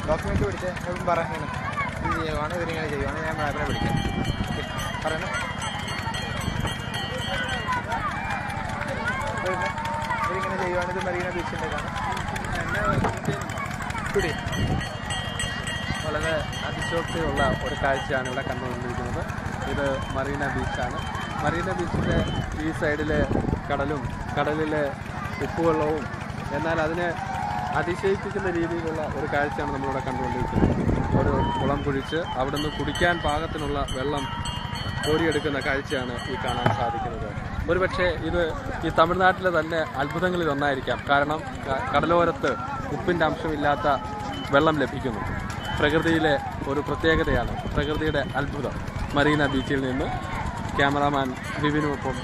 Document പിടിച്ച് പറയുന്നത് ഇത് ചെയ്യുവാണ്, ഇവരിങ്ങനെ ചെയ്യുവാണ്, ഞാൻ അവരെ പിടിക്കാം പറയണം. ഇവരിങ്ങനെ ചെയ്യുവാണ്. ഇത് മറീന ബീച്ചിൻ്റെ പിടി. വളരെ അതിശോക്തിയുള്ള ഒരു കാഴ്ചയാണ് ഇവിടെ കണ്ടുകൊണ്ടിരിക്കുന്നത്. ഇത് മറീന ബീച്ചാണ്. മറീന ബീച്ചിൻ്റെ ഈ സൈഡിലെ കടലും കടലിലെ ഉപ്പുവെള്ളവും, എന്നാൽ അതിനെ അതിശയിപ്പിക്കുന്ന രീതിയിലുള്ള ഒരു കാഴ്ചയാണ് നമ്മളിവിടെ കണ്ടുകൊണ്ടിരിക്കുന്നത്. ഒരു കുളം കുഴിച്ച് അവിടെ നിന്ന് കുടിക്കാൻ പാകത്തിനുള്ള വെള്ളം കോരിയെടുക്കുന്ന കാഴ്ചയാണ് ഈ കാണാൻ സാധിക്കുന്നത്. ഒരുപക്ഷെ ഇത് ഈ തമിഴ്നാട്ടിലെ തന്നെ അത്ഭുതങ്ങളിൽ ഒന്നായിരിക്കാം. കാരണം കടലോരത്ത് ഉപ്പിൻ്റെ അംശമില്ലാത്ത വെള്ളം ലഭിക്കുന്നു. പ്രകൃതിയിലെ ഒരു പ്രത്യേകതയാണ്, പ്രകൃതിയുടെ അത്ഭുതം. മറീന ബീച്ചിൽ നിന്ന് ക്യാമറാമാൻ വിപിനുമൊപ്പം